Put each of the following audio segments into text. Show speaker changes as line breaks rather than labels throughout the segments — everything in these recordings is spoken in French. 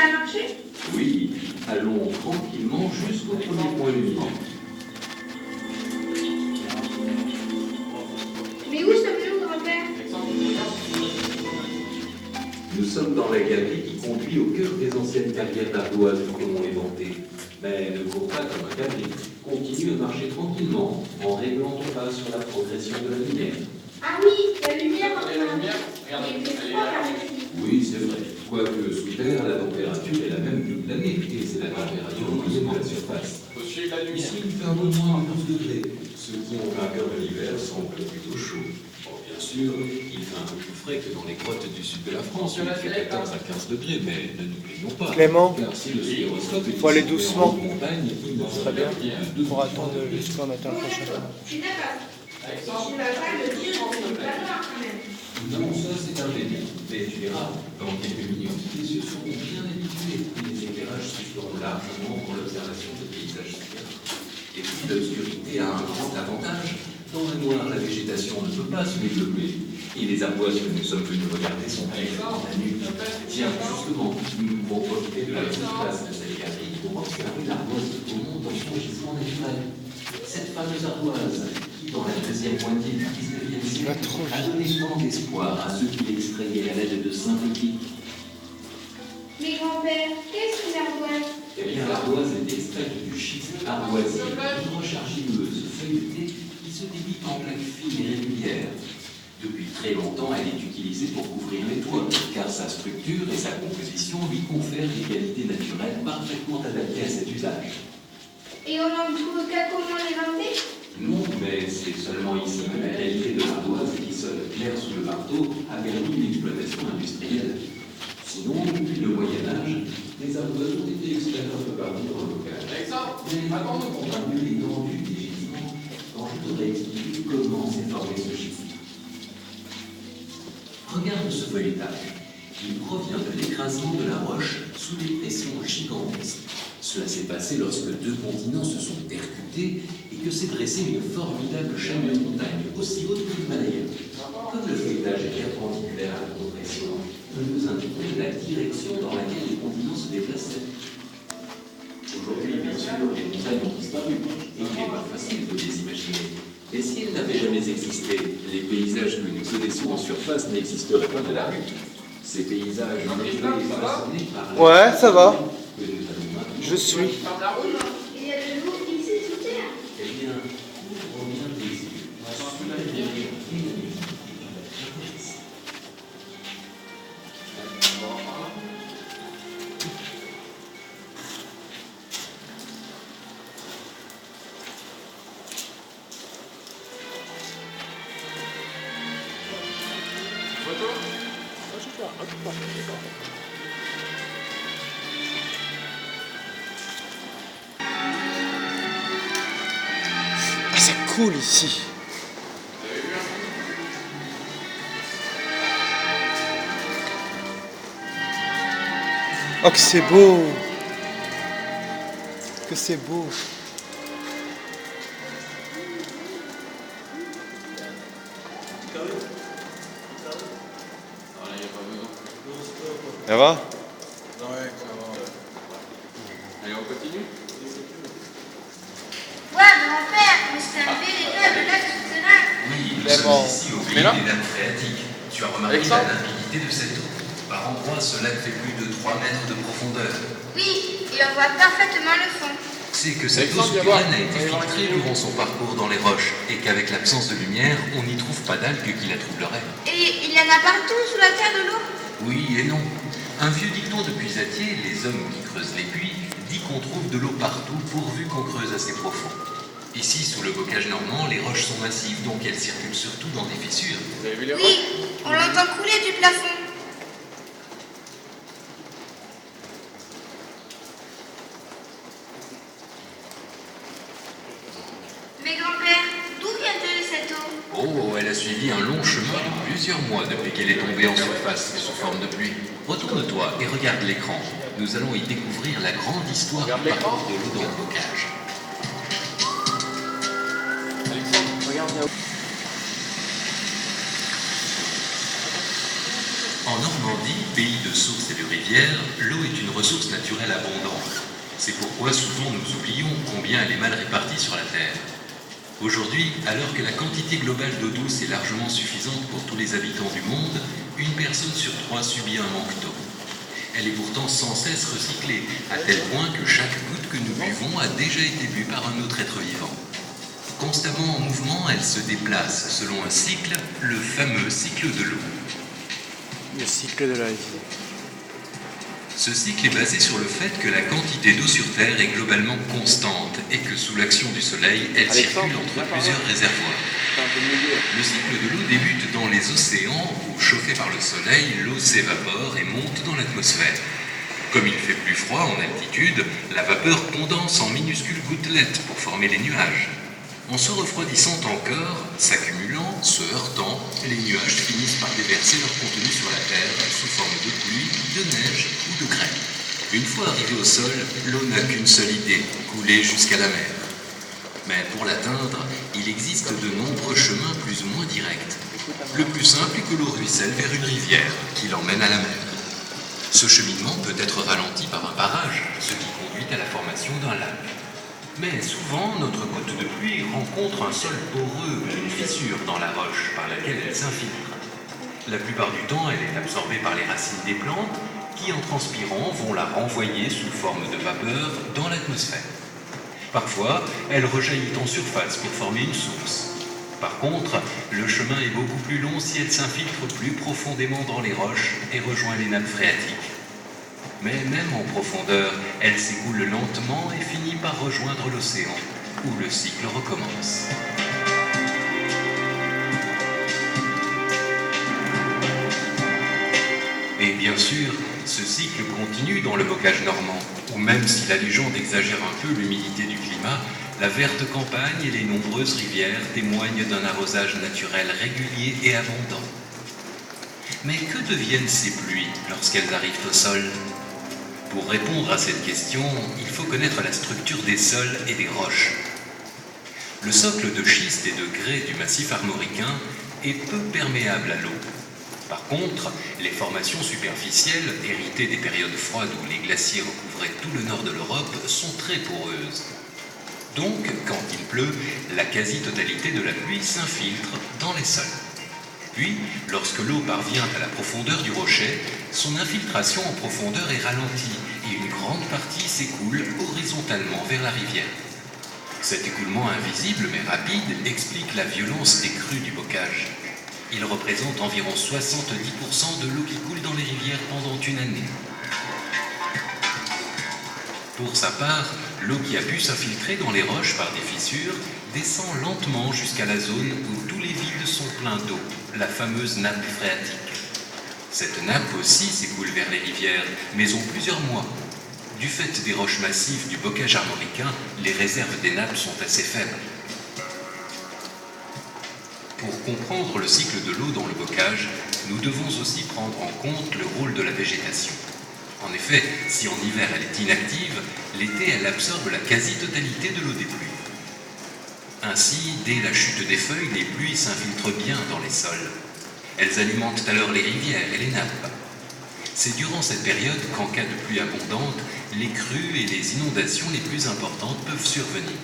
a marché?
Oui, allons tranquillement jusqu'au premier point lumineux.
Mais où sommes-nous, grand-père?
Nous sommes dans la galerie qui conduit au cœur des anciennes carrières d'ardoise que l'on éventées. Mais ne cours pas comme un cabri. Continue à marcher tranquillement, en réglant ton pas sur la progression de la lumière.
Ah oui, la lumière en
Regardez la lumière, regardez,
Il fait
elle est
froid
là.
par ici.
Oui, c'est vrai. Quoique sous terre, la température est la même toute l'année, et c'est la température moyenne de la surface.
Faut suivre la lumière.
Ici, il fait un peu moins de 12 degrés. Ceux qui ont vainqueur de l'hiver semblent plutôt chauds. Bon, bien sûr, il fait un peu plus frais que dans les grottes du sud de la France, où il fait 14 à 15 degrés, mais ne nous plaignons pas.
Clément,
Car si le sphéroscope est
faut aller
situé
doucement.
en haute montagne, il ne
Très bien.
de
Pour attendre jusqu'au matin prochain.
Je suis d'accord. Tu vas pas le dire, c'est pas noir quand même.
Non, ça c'est un délire. Mais tu verras, dans quelques minutes, les yeux seront bien habitués et les éclairages suffiront largement pour l'observation de paysages souterrains. Et puis l'obscurité a un grand avantage. Dans le noir, la végétation ne peut pas se développer. Et les ardoises que nous sommes venus regarder sont très fortes la nuit. Tiens, justement, nous pouvons profiter de la surface de cette galerie pour observer l'ardoise de Beaumont dans son gisement naturel. Cette fameuse ardoise qui, dans la deuxième moitié du XIXe siècle, a donné tant d'espoir à ceux qui l'extrayaient à l'aide de synthétiques.
Mais grand-père, qu'est-ce qu'une ardoise?
Eh bien, l'ardoise est extraite du schiste ardoisier, une roche argileuse, feuilletée, qui se débite en plaques fines et régulières. Depuis très longtemps, elle est utilisée pour couvrir les toits, car sa structure et sa composition lui confèrent des qualités naturelles parfaitement adaptées à cet usage.
Et on n'en trouve qu'à comment les inventer?
Non, mais c'est seulement ici que la qualité de l'ardoise qui sonne clair sous le marteau a permis l'exploitation industrielle. Sinon, depuis le Moyen-Âge, les ardoises ont été extraites un peu partout dans le bocage.
Alexandre,
Mais
attends-nous.
on a mieux l'étendue des gisements quand je t'aurais expliqué comment s'est formé ce schiste. Regarde ce feuilletage. Il provient de l'écrasement de la roche sous des pressions gigantesques. Cela s'est passé lorsque deux continents se sont percutés et que s'est dressée une formidable chaîne de montagnes, aussi haute que l'Himalaya. Comme le feuilletage est perpendiculaire à la compression, nous nous indiquons la direction dans laquelle les continents se déplaçaient. Aujourd'hui, bien sûr, les montagnes ont disparu et il n'est pas facile de les imaginer. Et si elles n'avaient jamais existé, les paysages que nous connaissons en surface n'existeraient pas de la rue. Ces paysages meublés et façonnés par
Ouais, ça va.
que nous allons maintenant.
Je suis.
Ferme la route.
Il y a de l'eau ici sous terre.
Eh bien, ouvre bien tes yeux.
Photo.
Ah, c'est cool ici. Oh, que c'est beau. Que c'est beau.
Ah, là, il n'y a pas besoin.
Ça va?
Ouais, ça va. Allez, on continue.
Ouais, grand-père, mais c'est un véritable lac souterrain.
Oui, nous
Clément.
sommes ici au pays
Mais là
des lacs phréatiques. Tu as remarqué
Alexandre
la limpidité de cette eau. Par endroits, ce lac fait plus de 3 mètres de profondeur.
Oui, et on voit parfaitement le fond.
C'est que cette eau
Alexandre, viens voir.
souterraine a été
Allez voir la
filtrée
vidéo.
durant son parcours dans les roches et qu'avec l'absence de lumière, on n'y trouve pas d'algues qui la troubleraient.
Et il y en a partout sous la terre de l'eau?
Oui et non. Un vieux dicton de puisatier, les hommes qui creusent les puits, dit qu'on trouve de l'eau partout pourvu qu'on creuse assez profond. Ici, sous le bocage normand, les roches sont massives, donc elles circulent surtout dans des fissures.
Vous avez vu les roches?
Oui, on l'entend couler du plafond. Mais grand-père, d'où vient-elle cette eau?
Oh, elle a suivi un long chemin de plusieurs mois depuis qu'elle est tombée en surface sous forme de pluie. Retourne-toi et regarde l'écran. Nous allons y découvrir la grande histoire
Regarde
du
l'écran.
parcours de l'eau dans le bocage.
Alexandre, regarde là-haut.
En Normandie, pays de sources et de rivières, l'eau est une ressource naturelle abondante. C'est pourquoi souvent nous oublions combien elle est mal répartie sur la Terre. Aujourd'hui, alors que la quantité globale d'eau douce est largement suffisante pour tous les habitants du monde, une personne sur 3 subit un manque d'eau. Elle est pourtant sans cesse recyclée, à tel point que chaque goutte que nous buvons a déjà été bue par un autre être vivant. Constamment en mouvement, elle se déplace selon un cycle, le fameux cycle de l'eau.
Le cycle de la vie.
Ce cycle est basé sur le fait que la quantité d'eau sur Terre est globalement constante et que sous l'action du Soleil, elle circule entre plusieurs réservoirs. Le cycle de l'eau débute dans les océans où, chauffée par le Soleil, l'eau s'évapore et monte dans l'atmosphère. Comme il fait plus froid en altitude, la vapeur condense en minuscules gouttelettes pour former les nuages. En se refroidissant encore, s'accumulant, se heurtant, les nuages finissent par déverser leur contenu sur la Terre sous forme de pluie, de neige ou de grêle. Une fois arrivée au sol, l'eau n'a qu'une seule idée, couler jusqu'à la mer. Mais pour l'atteindre, il existe de nombreux chemins plus ou moins directs. Le plus simple est que l'eau ruisselle vers une rivière qui l'emmène à la mer. Ce cheminement peut être ralenti par un barrage, ce qui conduit à la formation d'un lac. Mais souvent, notre goutte de pluie rencontre un sol poreux, une fissure dans la roche par laquelle elle s'infiltre. La plupart du temps, elle est absorbée par les racines des plantes qui, en transpirant, vont la renvoyer sous forme de vapeur dans l'atmosphère. Parfois, elle rejaillit en surface pour former une source. Par contre, le chemin est beaucoup plus long si elle s'infiltre plus profondément dans les roches et rejoint les nappes phréatiques. Mais même en profondeur, elle s'écoule lentement et finit par rejoindre l'océan, où le cycle recommence. Et bien sûr, ce cycle continue dans le bocage normand, où même si la légende exagère un peu l'humidité du climat, la verte campagne et les nombreuses rivières témoignent d'un arrosage naturel régulier et abondant. Mais que deviennent ces pluies lorsqu'elles arrivent au sol ? Pour répondre à cette question, il faut connaître la structure des sols et des roches. Le socle de schiste et de grès du massif armoricain est peu perméable à l'eau. Par contre, les formations superficielles, héritées des périodes froides où les glaciers recouvraient tout le nord de l'Europe, sont très poreuses. Donc, quand il pleut, la quasi-totalité de la pluie s'infiltre dans les sols. Puis, lorsque l'eau parvient à la profondeur du rocher, son infiltration en profondeur est ralentie et une grande partie s'écoule horizontalement vers la rivière. Cet écoulement invisible mais rapide explique la violence des crues du bocage. Il représente environ 70% de l'eau qui coule dans les rivières pendant une année. Pour sa part, l'eau qui a pu s'infiltrer dans les roches par des fissures descend lentement jusqu'à la zone où tous les vides sont pleins d'eau, la fameuse nappe phréatique. Cette nappe aussi s'écoule vers les rivières, mais en plusieurs mois. Du fait des roches massives du bocage armoricain, les réserves des nappes sont assez faibles. Pour comprendre le cycle de l'eau dans le bocage, nous devons aussi prendre en compte le rôle de la végétation. En effet, si en hiver elle est inactive, l'été elle absorbe la quasi-totalité de l'eau des pluies. Ainsi, dès la chute des feuilles, les pluies s'infiltrent bien dans les sols. Elles alimentent alors les rivières et les nappes. C'est durant cette période qu'en cas de pluie abondante, les crues et les inondations les plus importantes peuvent survenir.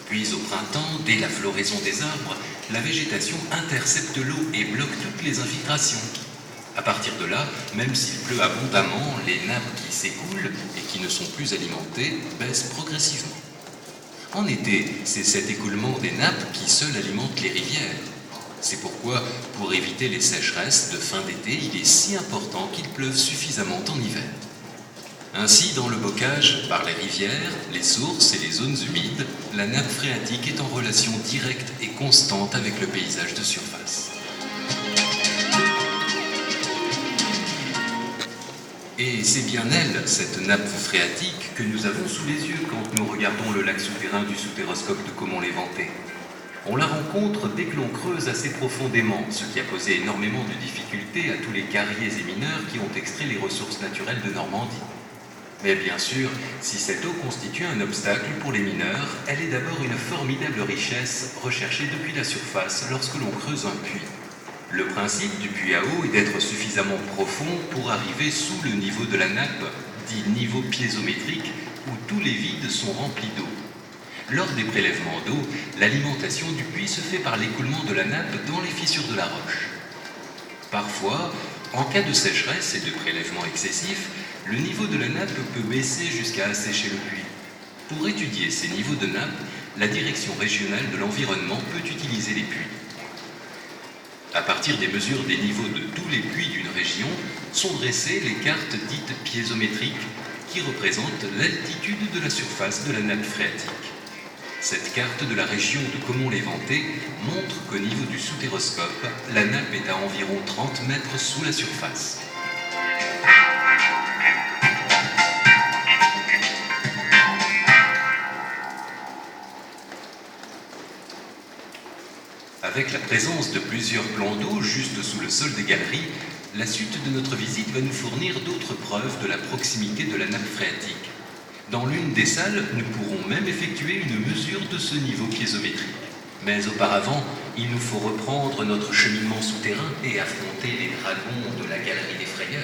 Puis au printemps, dès la floraison des arbres, la végétation intercepte l'eau et bloque toutes les infiltrations. À partir de là, même s'il pleut abondamment, les nappes qui s'écoulent et qui ne sont plus alimentées baissent progressivement. En été, c'est cet écoulement des nappes qui seul alimente les rivières. C'est pourquoi, pour éviter les sécheresses de fin d'été, il est si important qu'il pleuve suffisamment en hiver. Ainsi, dans le bocage, par les rivières, les sources et les zones humides, la nappe phréatique est en relation directe et constante avec le paysage de surface. Et c'est bien elle, cette nappe phréatique, que nous avons sous les yeux quand nous regardons le lac souterrain du soutéroscope de Caumont-les-Ventés. On la rencontre dès que l'on creuse assez profondément, ce qui a posé énormément de difficultés à tous les carriers et mineurs qui ont extrait les ressources naturelles de Normandie. Mais bien sûr, si cette eau constitue un obstacle pour les mineurs, elle est d'abord une formidable richesse recherchée depuis la surface lorsque l'on creuse un puits. Le principe du puits à eau est d'être suffisamment profond pour arriver sous le niveau de la nappe, dit niveau piézométrique, où tous les vides sont remplis d'eau. Lors des prélèvements d'eau, l'alimentation du puits se fait par l'écoulement de la nappe dans les fissures de la roche. Parfois, en cas de sécheresse et de prélèvement excessif, le niveau de la nappe peut baisser jusqu'à assécher le puits. Pour étudier ces niveaux de nappe, la Direction régionale de l'environnement peut utiliser les puits. À partir des mesures des niveaux de tous les puits d'une région, sont dressées les cartes dites piézométriques qui représentent l'altitude de la surface de la nappe phréatique. Cette carte de la région de Caumont-les-Ventés montre qu'au niveau du soutéroscope, la nappe est à environ 30 mètres sous la surface. Avec la présence de plusieurs plans d'eau juste sous le sol des galeries, la suite de notre visite va nous fournir d'autres preuves de la proximité de la nappe phréatique. Dans l'une des salles, nous pourrons même effectuer une mesure de ce niveau piézométrique. Mais auparavant, il nous faut reprendre notre cheminement souterrain et affronter les dragons de la galerie des frayeurs.